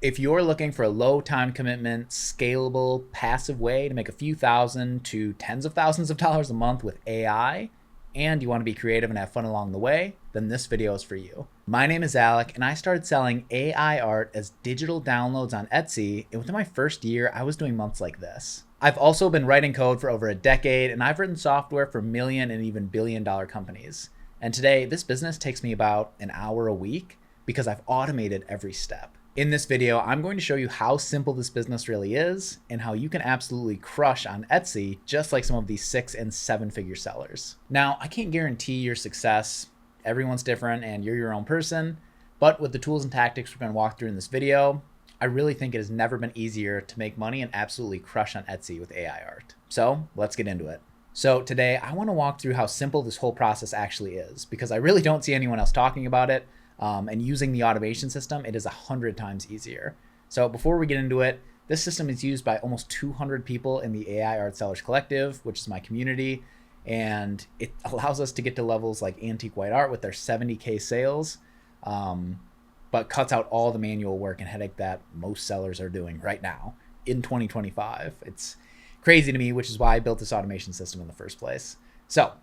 if you're looking for a low time commitment, scalable, passive way to make a few thousand to tens of thousands of dollars a month with AI, and you want to be creative and have fun along the way, then this video is for you. My name is Alec, and I started selling AI art as digital downloads on Etsy, and within my first year, I was doing months like this. I've also been writing code for over a decade, and I've written software for million and even billion-dollar companies. And today, this business takes me about an hour a week because I've automated every step. In this video, I'm going to show you how simple this business really is and how you can absolutely crush on Etsy, just like some of these 6- and 7-figure sellers. Now, I can't guarantee your success. Everyone's different and you're your own person, but with the tools and tactics we're going to walk through in this video, I really think it has never been easier to make money and absolutely crush on Etsy with AI art. So let's get into it. So today, I want to walk through how simple this whole process actually is, because I really don't see anyone else talking about it. And using the automation system, it is 100 times easier. So before we get into it, this system is used by almost 200 people in the AI Art Sellers Collective, which is my community. And it allows us to get to levels like Antique White Art with their 70K sales, but cuts out all the manual work and headache that most sellers are doing right now in 2025. It's crazy to me, which is why I built this automation system in the first place. So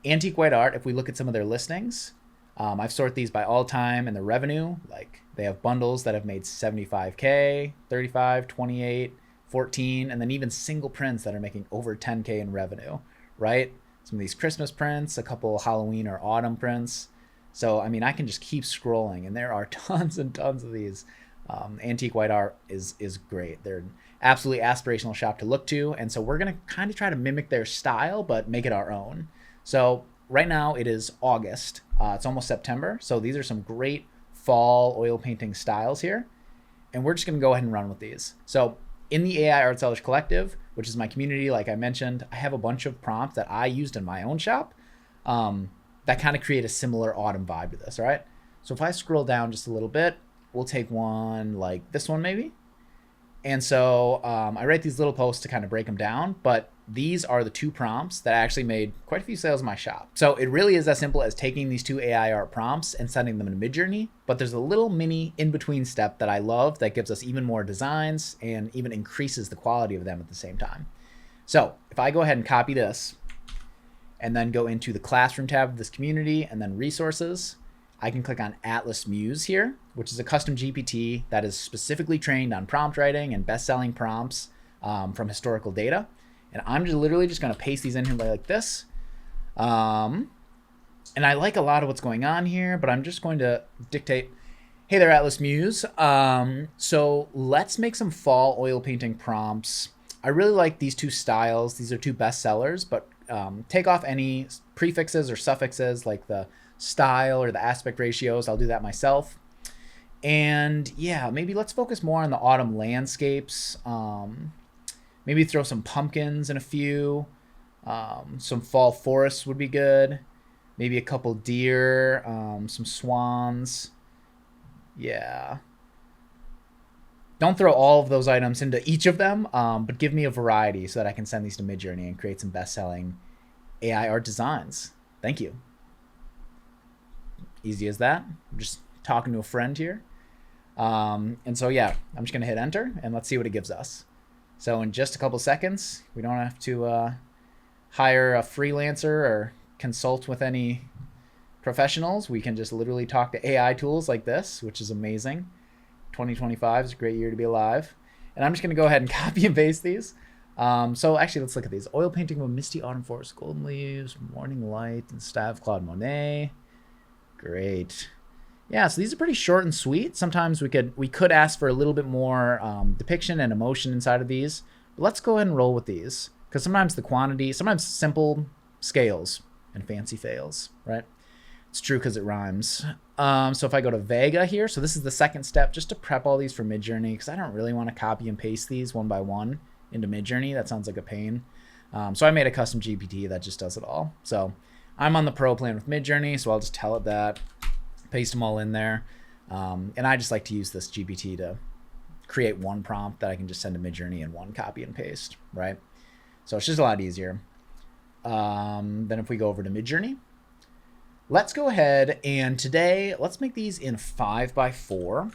Antique White Art, if we look at some of their listings, I've sorted these by all time and the revenue. Like they have bundles that have made 75K, 35, 28, 14, and then even single prints that are making over 10K in revenue, right? Some of these Christmas prints, a couple Halloween or autumn prints. So, I mean, I can just keep scrolling and there are tons and tons of these. Antique White Art is great. They're an absolutely aspirational shop to look to. And so we're going to kind of try to mimic their style, but make it our own. So right now it is August. It's almost September. So these are some great fall oil painting styles here. And we're just going to go ahead and run with these. So in the AI Art Sellers Collective, which is my community, like I mentioned, I have a bunch of prompts that I used in my own shop that kind of create a similar autumn vibe to this, all right? So if I scroll down just a little bit, we'll take one like this one maybe. And so I write these little posts to kind of break them down, but these are the 2 prompts that actually made quite a few sales in my shop. So it really is as simple as taking these 2 AI art prompts and sending them in Midjourney, but there's a little mini in-between step that I love that gives us even more designs and even increases the quality of them at the same time. So if I go ahead and copy this and then go into the classroom tab of this community and then resources, I can click on Atlas Muse here, which is a custom GPT that is specifically trained on prompt writing and best-selling prompts from historical data. And I'm just literally just going to paste these in here like this. And I like a lot of what's going on here, but I'm just going to dictate, hey there, Atlas Muse. So let's make some fall oil painting prompts. I really like these 2 styles. These are 2 best sellers, but take off any prefixes or suffixes like the style or the aspect ratios. I'll do that myself. And yeah, maybe let's focus more on the autumn landscapes. Maybe throw some pumpkins in a few. Some fall forests would be good. Maybe a couple deer, some swans. Yeah. Don't throw all of those items into each of them, but give me a variety so that I can send these to Midjourney and create some best-selling AI art designs. Thank you. Easy as that. I'm just talking to a friend here. And so, yeah, I'm just going to hit enter and let's see what it gives us. So in just a couple seconds, we don't have to hire a freelancer or consult with any professionals. We can just literally talk to AI tools like this, which is amazing. 2025 is a great year to be alive. And I'm just going to go ahead and copy and paste these. So actually, let's look at these. Oil painting of a misty autumn forest, golden leaves, morning light, and style of Claude Monet. Great. Yeah, so these are pretty short and sweet. Sometimes we could ask for a little bit more depiction and emotion inside of these. But let's go ahead and roll with these, because sometimes the quantity, sometimes simple scales and fancy fails, right? It's true because it rhymes. So if I go to Vega here, so this is the second step, just to prep all these for Midjourney, because I don't really want to copy and paste these one by one into Midjourney. That sounds like a pain. So I made a custom GPT that just does it all. So I'm on the pro plan with Midjourney, so I'll just tell it that. Paste them all in there. And I just like to use this GPT to create one prompt that I can just send to Midjourney in one copy and paste, right? So it's just a lot easier. Then if we go over to Midjourney, let's go ahead and today, let's make these in 5x4.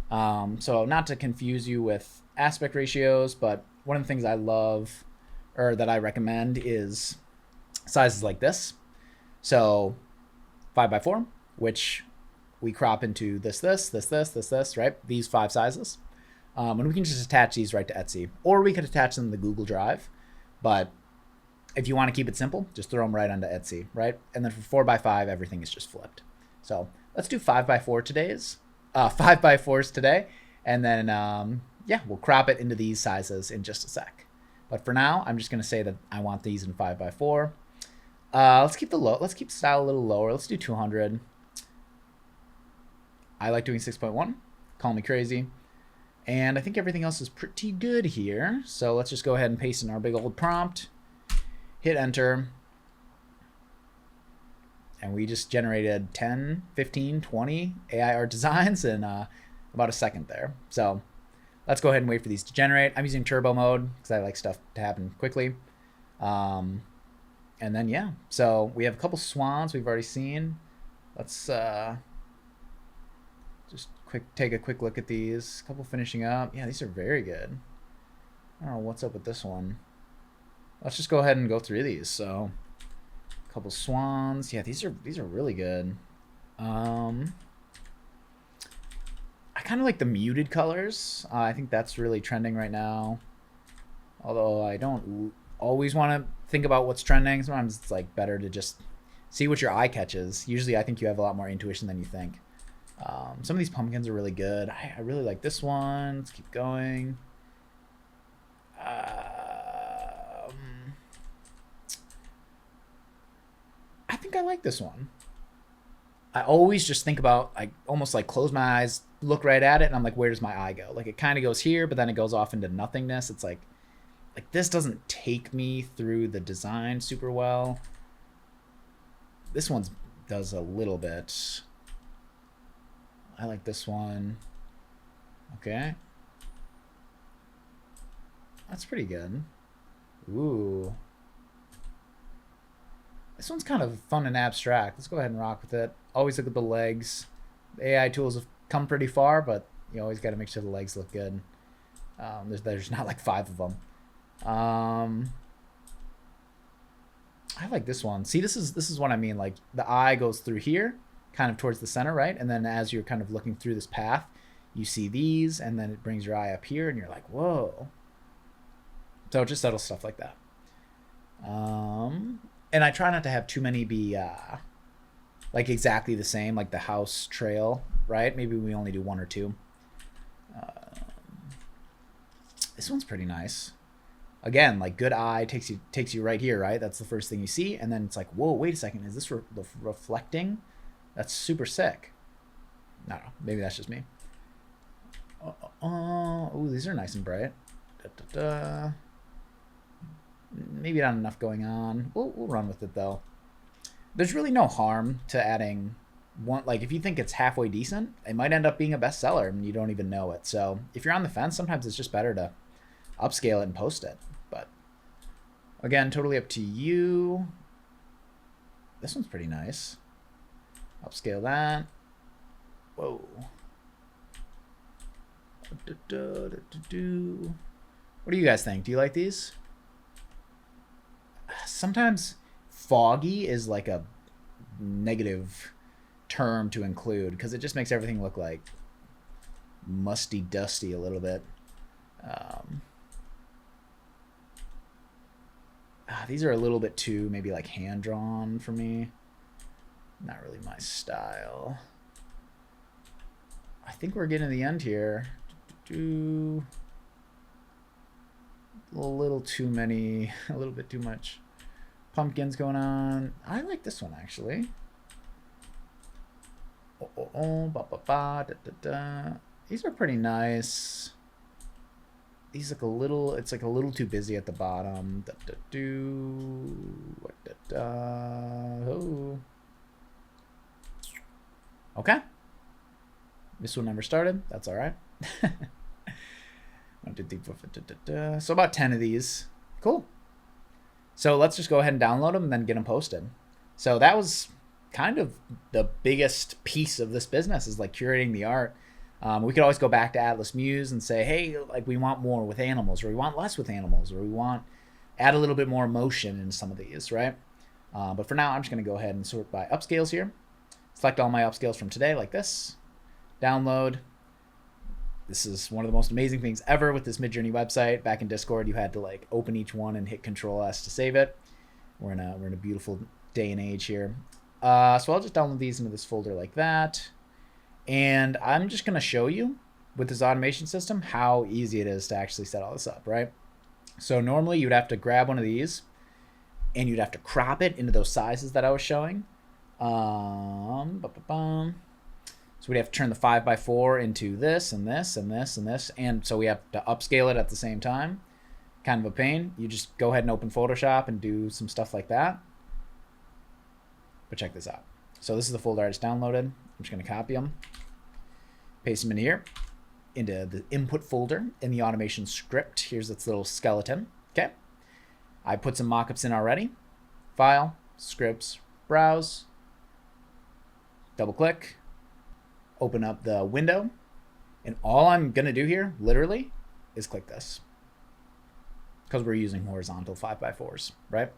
So not to confuse you with aspect ratios, but one of the things I love or that I recommend is sizes like this. So 5x4, which we crop into this, right? These 5 sizes. And we can just attach these right to Etsy, or we could attach them to Google Drive. But if you want to keep it simple, just throw them right onto Etsy, right? And then for 4x5, everything is just flipped. So let's do 5x4 5x4s today. And then, yeah, we'll crop it into these sizes in just a sec. But for now, I'm just going to say that I want these in 5x4. Let's keep style a little lower. Let's do 200. I like doing 6.1. Call me crazy. And I think everything else is pretty good here. So let's just go ahead and paste in our big old prompt. Hit enter. And we just generated 10, 15, 20 AI art designs in about a second there. So let's go ahead and wait for these to generate. I'm using turbo mode because I like stuff to happen quickly. And then, yeah. So we have a couple swans we've already seen. Let's just take a quick look at these. A couple finishing up. Yeah, these are very good. I don't know what's up with this one. Let's just go ahead and go through these. So a couple swans. Yeah, these are really good. I kind of like the muted colors. I think that's really trending right now. Although I don't always want to think about what's trending. Sometimes it's like better to just see what your eye catches. Usually I think you have a lot more intuition than you think. Some of these pumpkins are really good. I really like this one. Let's keep going. I think I like this one. I always just think about, I almost like close my eyes, look right at it, and I'm like, where does my eye go? Like it kind of goes here, but then it goes off into nothingness. It's like this doesn't take me through the design super well. This one does a little bit. I like this one. Okay. That's pretty good. Ooh. This one's kind of fun and abstract. Let's go ahead and rock with it. Always look at the legs. The AI tools have come pretty far, but you always got to make sure the legs look good. There's not like 5 of them. I like this one. See, this is what I mean. Like the eye goes through here, kind of towards the center, right? And then as you're kind of looking through this path, you see these, and then it brings your eye up here, and you're like, whoa. So just subtle stuff like that. And I try not to have too many be like exactly the same, like the house trail, right? Maybe we only do 1 or 2. This one's pretty nice. Again, like good eye takes you right here, right? That's the first thing you see, and then it's like, whoa, wait a second, is this reflecting? That's super sick. No, maybe that's just me. Oh, these are nice and bright. Maybe not enough going on. We'll run with it though. There's really no harm to adding one. Like if you think it's halfway decent, it might end up being a bestseller and you don't even know it. So if you're on the fence, sometimes it's just better to upscale it and post it. But again, totally up to you. This one's pretty nice. Upscale that. Whoa. What do you guys think? Do you like these? Sometimes foggy is like a negative term to include because it just makes everything look like musty dusty a little bit. These are a little bit too maybe like hand drawn for me. Not really my style. I think we're getting to the end here. A little too many, a little bit too much pumpkins going on. I like this one actually. These are pretty nice. These look a little, it's like a little too busy at the bottom. Oh. Okay. This one never started. That's all right. 1, 2, 3, 4, 5, so about 10 of these. Cool. So let's just go ahead and download them and then get them posted. So that was kind of the biggest piece of this business, is like curating the art. We could always go back to Atlas Muse and say, hey, like we want more with animals, or we want less with animals, or we want add a little bit more emotion in some of these, right? But for now, I'm just going to go ahead and sort by upscales here. Select all my upscales from today like this. Download. This is one of the most amazing things ever with this Midjourney website. Back in Discord, you had to like open each one and hit Control S to save it. We're in a beautiful day and age here. So I'll just download these into this folder like that. And I'm just going to show you with this automation system how easy it is to actually set all this up, right? So normally you'd have to grab one of these and you'd have to crop it into those sizes that I was showing. So we'd have to turn the 5x4 into this and this and this and this. And so we have to upscale it at the same time. Kind of a pain. You just go ahead and open Photoshop and do some stuff like that. But check this out. So this is the folder I just downloaded. I'm just going to copy them, paste them in here, into the input folder in the automation script. Here's its little skeleton. Okay. I put some mockups in already. File, scripts, browse, double click, open up the window. And all I'm going to do here, literally, is click this. Because we're using horizontal 5x4s, right?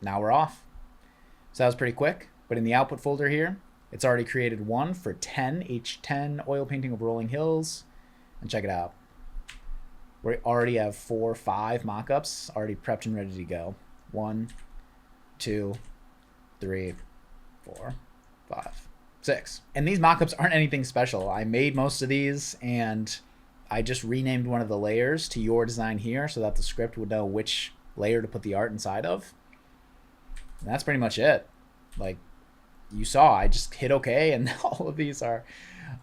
Now we're off. So that was pretty quick. But in the output folder here, it's already created one for 10 H10 oil painting of rolling hills. And check it out. We already have 4 or 5 mockups already prepped and ready to go. 1, 2, 3, 4, 5, 6. And these mockups aren't anything special. I made most of these and I just renamed one of the layers to your design here so that the script would know which layer to put the art inside of. And that's pretty much it. Like you saw, I just hit OK and all of these are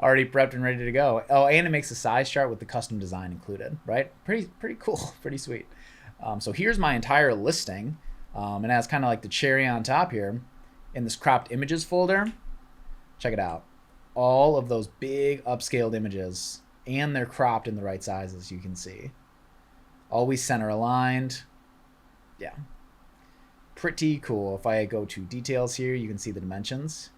already prepped and ready to go. Oh, and it makes a size chart with the custom design included, right? Pretty cool, pretty sweet. So here's my entire listing. And as kind of like the cherry on top here, in this cropped images folder, check it out. All of those big upscaled images, and they're cropped in the right sizes, you can see. Always center aligned. Yeah. Pretty cool. If I go to details here, you can see the dimensions.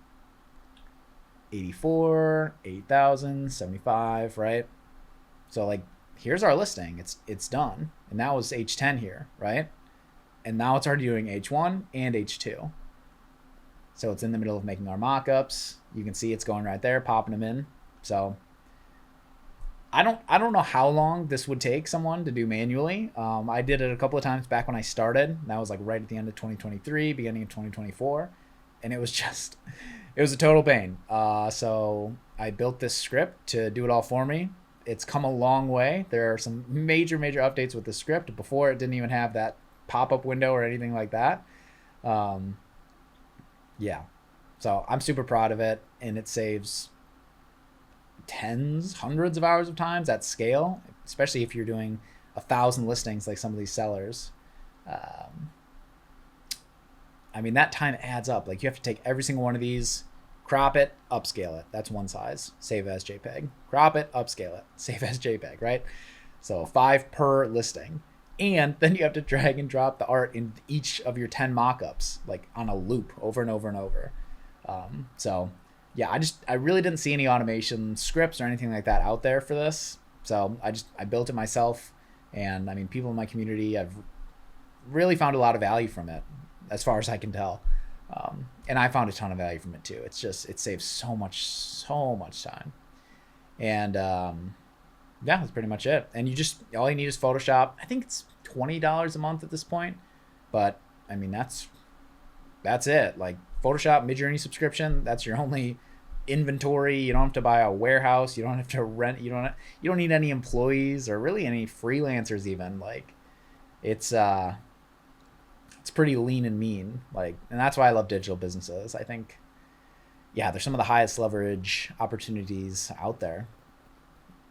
84, 8,000, 75, right? So like, here's our listing. It's done. And that was H10 here, right? And now it's already doing H1 and H2. So it's in the middle of making our mockups. You can see it's going right there, popping them in. So I don't know how long this would take someone to do manually. I did it a couple of times back when I started. That was like right at the end of 2023, beginning of 2024. And it was a total pain. So I built this script to do it all for me. It's come a long way. There are some major updates with the script. Before, it didn't even have that pop-up window or anything like that. Yeah. So I'm super proud of it. And it saves tens, hundreds of hours of times at scale, especially if you're doing 1,000 listings like some of these sellers. I mean, that time adds up. Like you have to take every single one of these, crop it, upscale it. That's one size. Save as JPEG. Crop it, upscale it. Save as JPEG, right? So 5 per listing. And then you have to drag and drop the art in each of your 10 mockups, like on a loop over and over and over. So yeah, I really didn't see any automation scripts or anything like that out there for this. So I built it myself. And I mean, people in my community, I've really found a lot of value from it as far as I can tell. And I found a ton of value from it too. It saves so much time. And, yeah, that's pretty much it. And all you need is Photoshop. I think it's $20 a month at this point, but I mean, that's it. Like Photoshop, Midjourney subscription, that's your only inventory. You don't have to buy a warehouse. You don't have to rent. You don't need any employees or really any freelancers even. Like it's pretty lean and mean. Like, and that's why I love digital businesses. I think, yeah, they're some of the highest leverage opportunities out there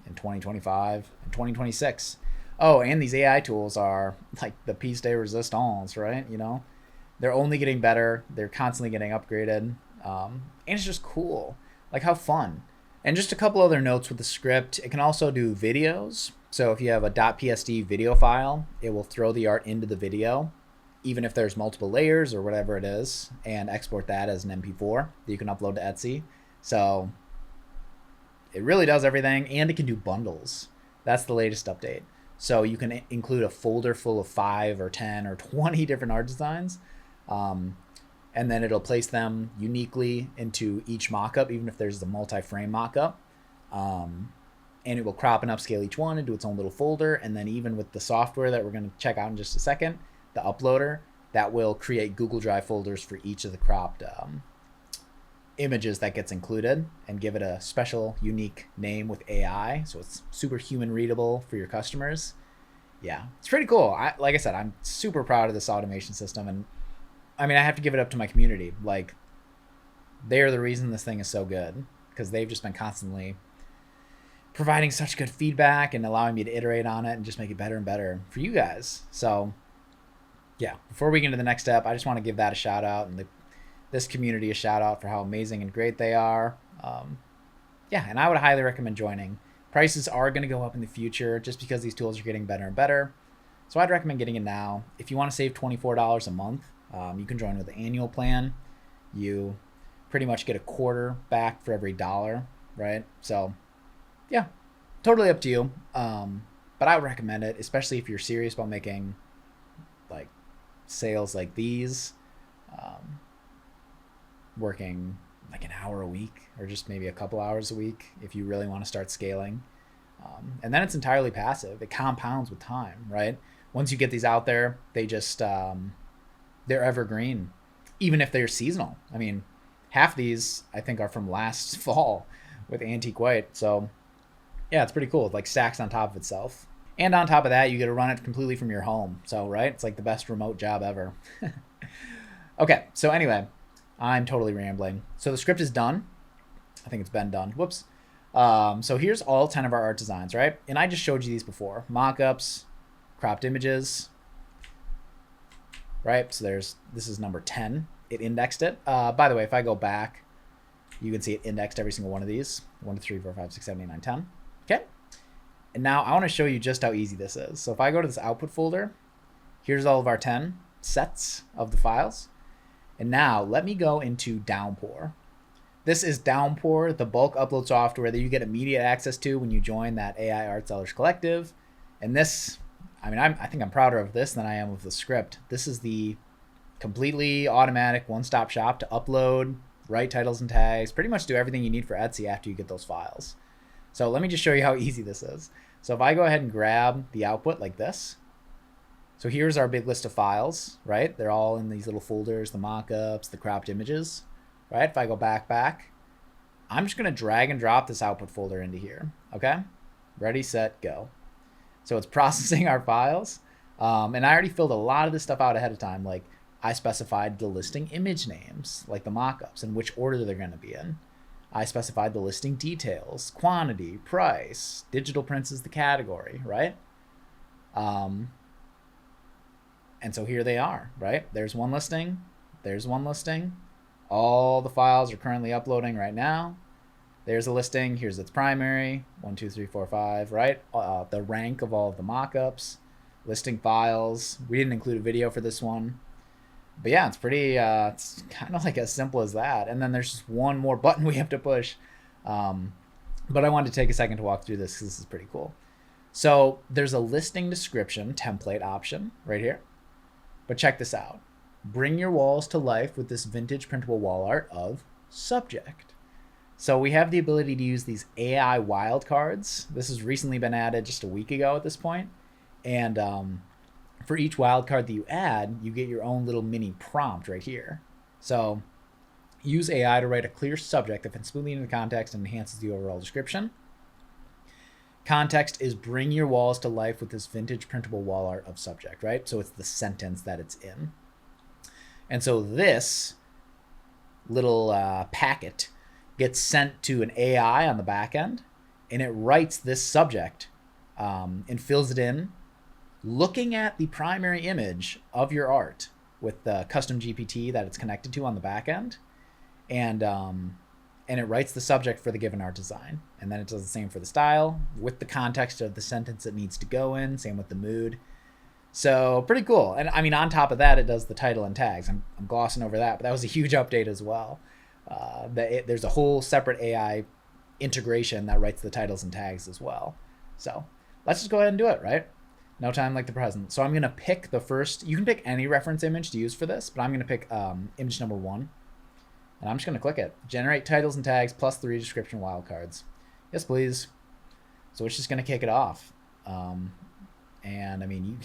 in 2025 and 2026. Oh, and these AI tools are like the piece de resistance, right? You know, they're only getting better. They're constantly getting upgraded. And it's just cool. Like how fun. And just a couple other notes with the script. It can also do videos. So if you have a .psd video file, it will throw the art into the video, even if there's multiple layers or whatever it is, and export that as an MP4 that you can upload to Etsy. So it really does everything, and it can do bundles. That's the latest update. So you can include a folder full of 5 or 10 or 20 different art designs, and then it'll place them uniquely into each mockup, even if there's a multi-frame mockup. And it will crop and upscale each one into its own little folder. And then even with the software that we're going to check out in just a second, the uploader, that will create Google Drive folders for each of the cropped images that gets included and give it a special, unique name with AI. So it's super human readable for your customers. Yeah, it's pretty cool. Like I said, I'm super proud of this automation system. And I mean, I have to give it up to my community. Like, they're the reason this thing is so good, because they've just been constantly providing such good feedback and allowing me to iterate on it and just make it better and better for you guys. So yeah, before we get into the next step, I just want to give that a shout out and this community a shout out for how amazing and great they are. Yeah, and I would highly recommend joining. Prices are going to go up in the future just because these tools are getting better and better. So I'd recommend getting it now. If you want to save $24 a month, you can join with the annual plan. You pretty much get a quarter back for every dollar, right? So yeah, totally up to you. But I would recommend it, especially if you're serious about making like sales like these, working like an hour a week or just maybe a couple hours a week if you really want to start scaling. And then it's entirely passive. It compounds with time, right? Once you get these out there, they just, they're evergreen, even if they're seasonal. I mean, half these I think are from last fall with Antique White. So yeah, it's pretty cool. It like stacks on top of itself. And on top of that, you get to run it completely from your home. So, right? It's like the best remote job ever. Okay, so anyway, I'm totally rambling. So the script is done. I think it's been done. Whoops. So here's all 10 of our art designs, right? And I just showed you these before. Mockups, cropped images, right? So this is number 10. It indexed it. By the way, if I go back, you can see it indexed every single one of these. 1, 2, 3, 4, 5, 6, 7, 8, 9, 10. Okay. And now I want to show you just how easy this is. So if I go to this output folder, here's all of our 10 sets of the files. And now let me go into Downpour. This is Downpour, the bulk upload software that you get immediate access to when you join that AI Art Sellers Collective. And this, I mean, I think I'm prouder of this than I am of the script. This is the completely automatic one-stop shop to upload, write titles and tags, pretty much do everything you need for Etsy after you get those files. So let me just show you how easy this is. So if I go ahead and grab the output like this, so here's our big list of files, right? They're all in these little folders, the mockups, the cropped images, right? If I go back, I'm just gonna drag and drop this output folder into here, okay? Ready, set, go. So it's processing our files. And I already filled a lot of this stuff out ahead of time. Like I specified the listing image names, like the mockups and which order they're gonna be in. I specified the listing details, quantity, price, digital prints is the category, right? And so here they are, right? There's one listing, there's one listing. All the files are currently uploading right now. There's a listing, here's its primary, 1, 2, 3, 4, 5, right? The rank of all of the mockups, listing files. We didn't include a video for this one. But yeah, it's pretty, it's kind of like as simple as that. And then there's just one more button we have to push. But I wanted to take a second to walk through this because this is pretty cool. So there's a listing description template option right here. But check this out. Bring your walls to life with this vintage printable wall art of subject. So we have the ability to use these AI wildcards. This has recently been added just a week ago at this point. And for each wildcard that you add, you get your own little mini prompt right here. So use AI to write a clear subject that fits smoothly into context and enhances the overall description. Context is bring your walls to life with this vintage printable wall art of subject, right? So it's the sentence that it's in. And so this little packet gets sent to an AI on the back end, and it writes this subject and fills it in, looking at the primary image of your art with the custom GPT that it's connected to on the back end. And it writes the subject for the given art design. And then it does the same for the style with the context of the sentence it needs to go in, same with the mood. So pretty cool. And I mean, on top of that, it does the title and tags. I'm glossing over that, but that was a huge update as well. There's a whole separate AI integration that writes the titles and tags as well. So let's just go ahead and do it, right? No time like the present. So I'm going to pick the first. You can pick any reference image to use for this, but I'm going to pick image number 1. And I'm just going to click it. Generate titles and tags plus 3 description wildcards. Yes, please. So it's just going to kick it off. And I mean,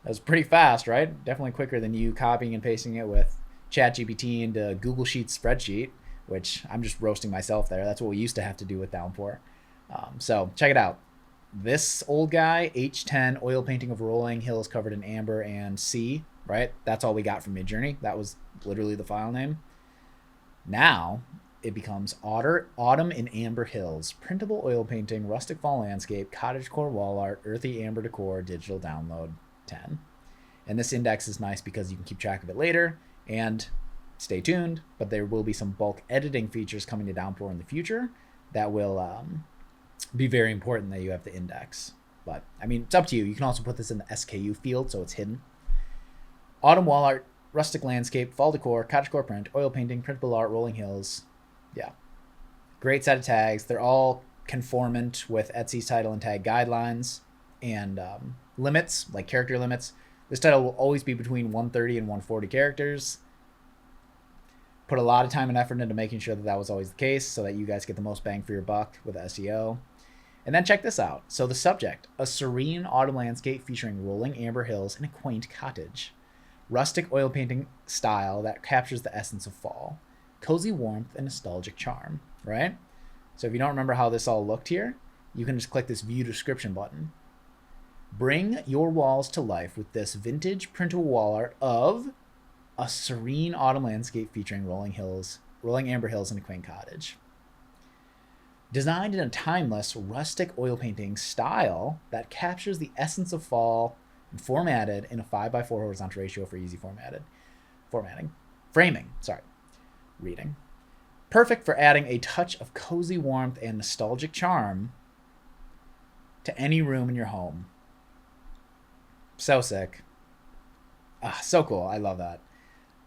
that was pretty fast, right? Definitely quicker than you copying and pasting it with ChatGPT into Google Sheets spreadsheet, which I'm just roasting myself there. That's what we used to have to do with Downpour. So check it out. This old guy, H10 oil painting of rolling hills covered in amber and sea, right? That's all we got from Midjourney. That was literally the file name. Now it becomes autumn in amber hills, printable oil painting, rustic fall landscape, cottagecore wall art, earthy amber decor, digital download 10. And this index is nice because you can keep track of it later. And stay tuned, but there will be some bulk editing features coming to Downpour in the future that will be very important that you have the index. But I mean, it's up to you. You can also put this in the SKU field so it's hidden. Autumn wall art, rustic landscape, fall decor, cottagecore print, oil painting, printable art, rolling hills. Yeah. Great set of tags. They're all conformant with Etsy's title and tag guidelines and limits, like character limits. This title will always be between 130 and 140 characters. Put a lot of time and effort into making sure that that was always the case so that you guys get the most bang for your buck with SEO. And then check this out. So the subject, a serene autumn landscape featuring rolling amber hills and a quaint cottage. Rustic oil painting style that captures the essence of fall. Cozy warmth and nostalgic charm, right? So if you don't remember how this all looked here, you can just click this view description button. Bring your walls to life with this vintage printable wall art of a serene autumn landscape featuring rolling amber hills and a quaint cottage. Designed in a timeless rustic oil painting style that captures the essence of fall and formatted in a 5:4 horizontal ratio for easy reading. Perfect for adding a touch of cozy warmth and nostalgic charm to any room in your home. So sick. So cool. I love that.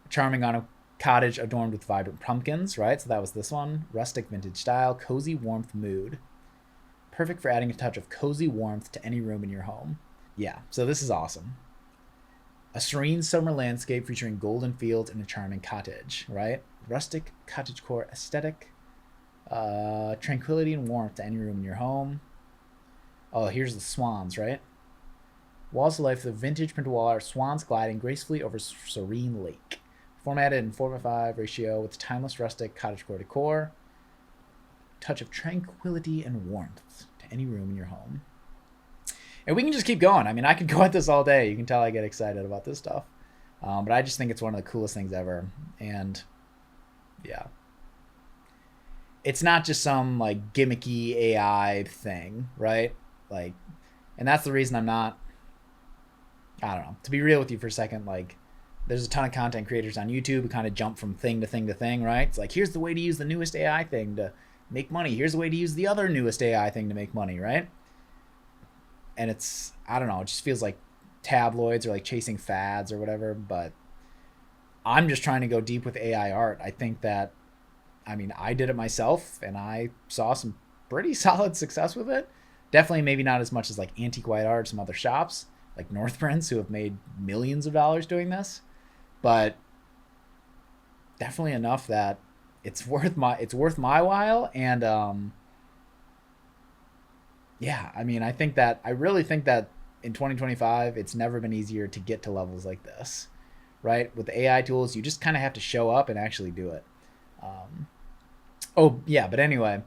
Charming on a cottage adorned with vibrant pumpkins, right? So that was this one. Rustic vintage style, cozy warmth mood. Perfect for adding a touch of cozy warmth to any room in your home. Yeah, so this is awesome. A serene summer landscape featuring golden fields and a charming cottage, right? Rustic cottagecore aesthetic. Tranquility and warmth to any room in your home. Oh, here's the swans, right? Walls of life, the vintage printable wall art, swans gliding gracefully over serene lake. Formatted in 4:5 ratio with timeless rustic cottagecore decor. Touch of tranquility and warmth to any room in your home. And we can just keep going. I mean, I could go at this all day. You can tell I get excited about this stuff. But I just think it's one of the coolest things ever. And yeah. It's not just some like gimmicky AI thing, right? Like, and that's the reason I'm not, I don't know, to be real with you for a second, like there's a ton of content creators on YouTube who kind of jump from thing to thing to thing, right? It's like, here's the way to use the newest AI thing to make money. Here's the way to use the other newest AI thing to make money, right? And it's, I don't know, it just feels like tabloids or like chasing fads or whatever, but I'm just trying to go deep with AI art. I think that, I mean, I did it myself and I saw some pretty solid success with it. Definitely maybe not as much as like Antique White Art, some other shops like North Prince who have made millions of dollars doing this, but definitely enough that it's worth my while. And yeah, I mean, I really think that in 2025, it's never been easier to get to levels like this, right? With the AI tools, you just kind of have to show up and actually do it. Oh yeah, but anyway,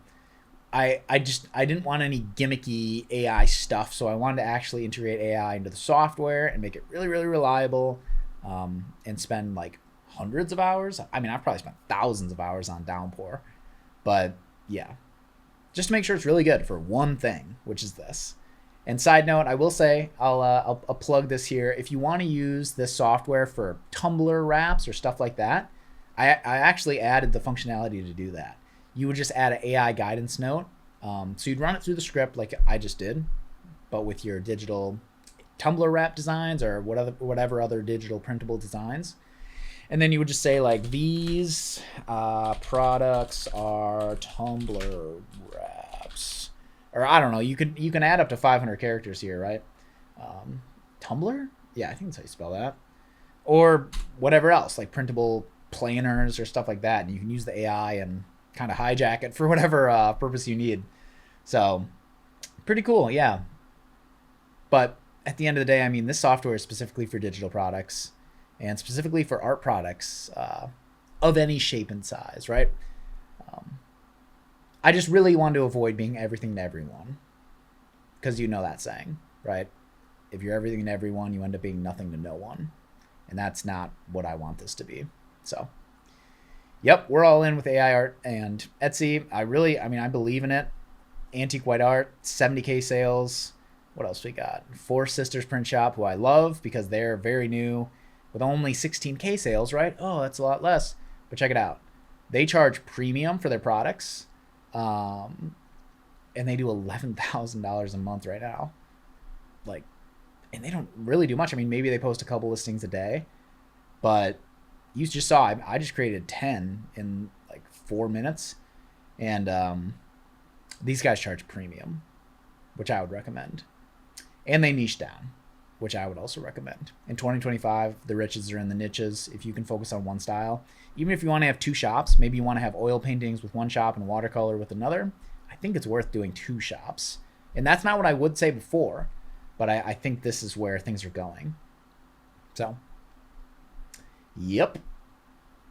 I didn't want any gimmicky AI stuff, so I wanted to actually integrate AI into the software and make it really, really reliable, and spend like hundreds of hours. I mean, I've probably spent thousands of hours on Downpour, but yeah, just to make sure it's really good for one thing, which is this. And side note, I will say, I'll plug this here. If you want to use this software for Tumblr wraps or stuff like that, I actually added the functionality to do that. You would just add an AI guidance note. So you'd run it through the script like I just did, but with your digital Tumblr wrap designs or whatever other digital printable designs. And then you would just say like, these products are Tumblr wraps, or I don't know. You can add up to 500 characters here, right? Tumblr? Yeah, I think that's how you spell that. Or whatever else, like printable planners or stuff like that. And you can use the AI and kind of hijack it for whatever purpose you need. So pretty cool, yeah. But at the end of the day, I mean, this software is specifically for digital products and specifically for art products of any shape and size, right? I just really want to avoid being everything to everyone, because you know that saying, right? If you're everything to everyone, you end up being nothing to no one. And that's not what I want this to be. So, yep, we're all in with AI art and Etsy. I believe in it. Antique white art, 70K sales. What else we got? Four Sisters Print Shop, who I love because they're very new, with only 16K sales, right? Oh, that's a lot less. But check it out. They charge premium for their products, and they do $11,000 a month right now. Like, and they don't really do much. I mean, maybe they post a couple listings a day, but you just saw, I just created 10 in like 4 minutes, and these guys charge premium, which I would recommend. And they niche down, which I would also recommend. In 2025, the riches are in the niches. If you can focus on one style, even if you want to have two shops, maybe you want to have oil paintings with one shop and watercolor with another, I think it's worth doing two shops. And that's not what I would say before, but I think this is where things are going. So, yep,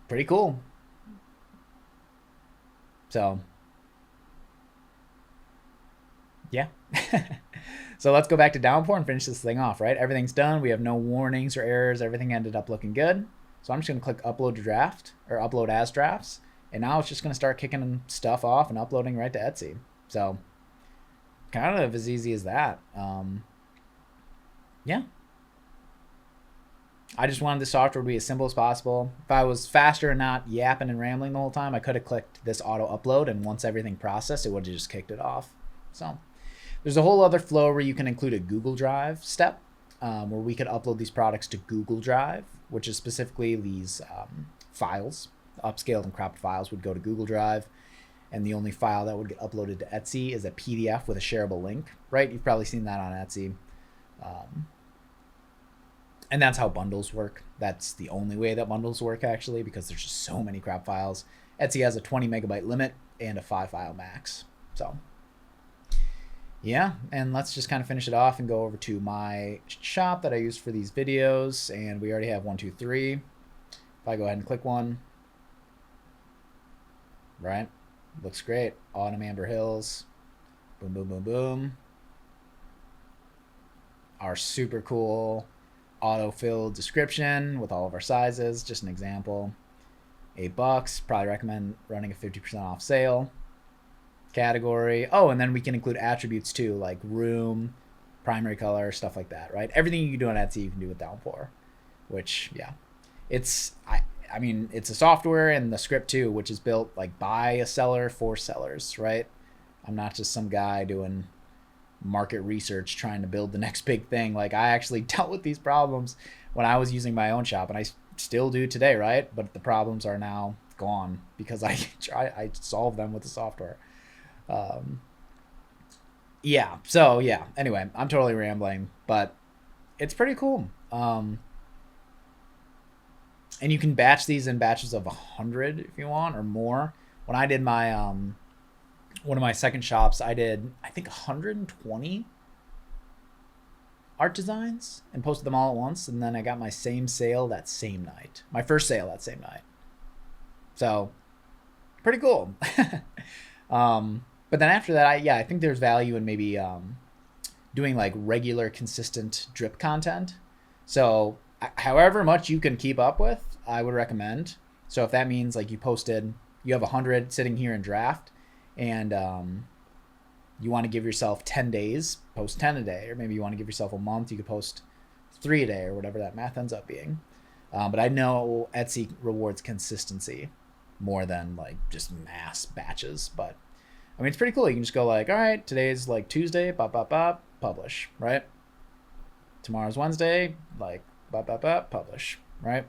pretty cool. So, yeah. So let's go back to Downpour and finish this thing off, right? Everything's done. We have no warnings or errors. Everything ended up looking good. So I'm just going to click upload to draft, or upload as drafts. And now it's just going to start kicking stuff off and uploading right to Etsy. So kind of as easy as that. Yeah. I just wanted the software to be as simple as possible. If I was faster and not yapping and rambling the whole time, I could have clicked this auto upload, and once everything processed, it would have just kicked it off. So there's a whole other flow where you can include a Google Drive step, where we could upload these products to Google Drive, which is specifically these files. Upscaled and cropped files would go to Google Drive, and the only file that would get uploaded to Etsy is a PDF with a shareable link, right? You've probably seen that on Etsy. And that's how bundles work. That's the only way that bundles work, actually, because there's just so many crop files. Etsy has a 20 megabyte limit and a 5 file max. So yeah, and let's just kind of finish it off and go over to my shop that I use for these videos. And we already have 1, 2, 3. If I go ahead and click one, right? Looks great. Autumn Amber Hills. Boom, boom, boom, boom. Our super cool auto-filled description with all of our sizes. Just an example. $8. Probably recommend running a 50% off sale. Category. Oh, and then we can include attributes too, like room, primary color, stuff like that, right? Everything you can do on Etsy, you can do with Downpour, which, yeah, it's, I mean, it's a software and the script too, which is built like by a seller for sellers, right? I'm not just some guy doing market research trying to build the next big thing. Like, I actually dealt with these problems when I was using my own shop, and I still do today, right? But the problems are now gone because I solve them with the software. Yeah, so yeah, anyway, I'm totally rambling, but it's pretty cool. And you can batch these in batches of 100 if you want, or more. When I did my one of my second shops, I did, I think, 120 art designs and posted them all at once, and then I got my same sale that same night, my first sale that same night. So pretty cool. But then after that, I think there's value in maybe doing like regular, consistent drip content. So however much you can keep up with, I would recommend. So if that means like you have 100 sitting here in draft, and you want to give yourself 10 days, post 10 a day, or maybe you want to give yourself a month, you could post 3 a day, or whatever that math ends up being. But I know Etsy rewards consistency more than like just mass batches. But I mean, it's pretty cool. You can just go like, all right, today's like Tuesday, bop, bop, bop, publish, right? tomorrow's Wednesday, like, publish, right?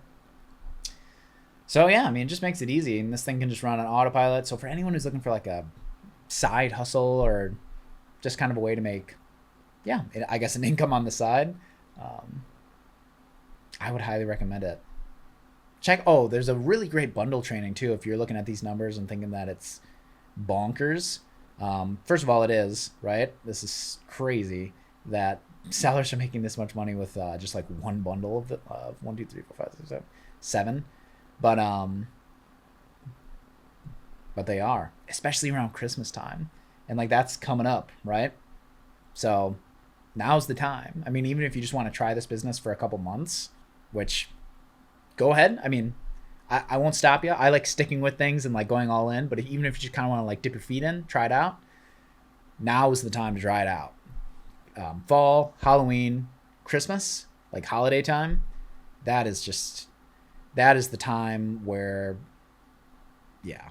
So yeah, I mean, it just makes it easy, and this thing can just run on autopilot. So for anyone who's looking for like a side hustle or just kind of a way to make, yeah, I guess an income on the side, I would highly recommend it. Check. Oh, there's a really great bundle training too. If you're looking at these numbers and thinking that it's bonkers, first of all, it is, right? This is crazy that sellers are making this much money with just like one bundle of the 1, 2, 3, 4, 5, 6, 7, 7. But they are, especially around Christmas time, and like that's coming up, right? So now's the time. I mean, even if you just want to try this business for a couple months, which, go ahead. I mean, I won't stop you. I like sticking with things and like going all in. But even if you just kind of want to like dip your feet in, try it out. Now is the time to try it out. Fall, Halloween, Christmas, like holiday time. That is the time where, yeah,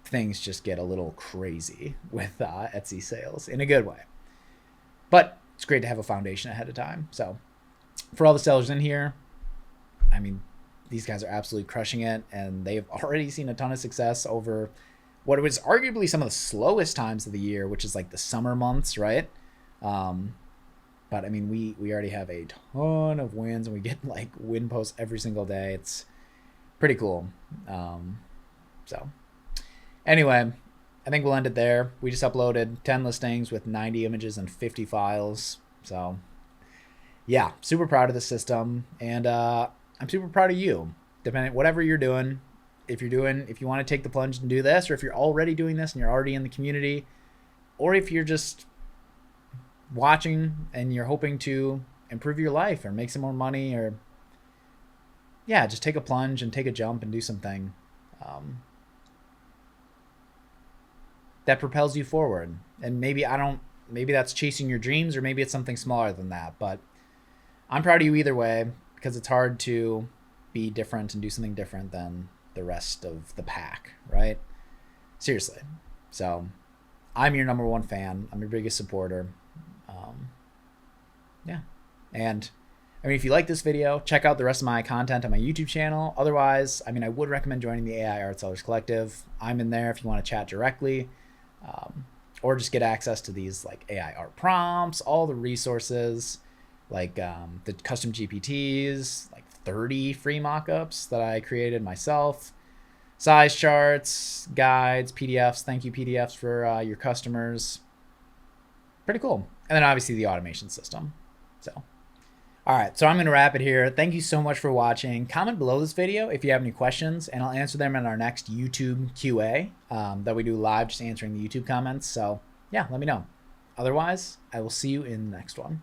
things just get a little crazy with Etsy sales in a good way. But it's great to have a foundation ahead of time. So for all the sellers in here, I mean, these guys are absolutely crushing it, and they've already seen a ton of success over what was arguably some of the slowest times of the year, which is like the summer months, right? But I mean, we already have a ton of wins, and we get like win posts every single day. It's pretty cool. So anyway, I think we'll end it there. We just uploaded 10 listings with 90 images and 50 files. So yeah, super proud of the system, and I'm super proud of you. Depending, whatever you're doing, if you want to take the plunge and do this, or if you're already doing this and you're already in the community, or if you're just watching and you're hoping to improve your life or make some more money, or yeah, just take a plunge and take a jump and do something that propels you forward. And maybe that's chasing your dreams, or maybe it's something smaller than that, but I'm proud of you either way, because it's hard to be different and do something different than the rest of the pack, right? Seriously. So I'm your number one fan. I'm your biggest supporter. Yeah. And I mean, if you like this video, check out the rest of my content on my YouTube channel. Otherwise, I mean, I would recommend joining the AI Art Sellers Collective. I'm in there if you want to chat directly, or just get access to these like AI art prompts, all the resources, like the custom GPTs, like 30 free mockups that I created myself, size charts, guides, PDFs, thank you PDFs for your customers. Pretty cool. And then obviously the automation system. So, all right, so I'm going to wrap it here. Thank you so much for watching. Comment below this video if you have any questions, and I'll answer them in our next YouTube QA that we do live, just answering the YouTube comments. So yeah, let me know. Otherwise, I will see you in the next one.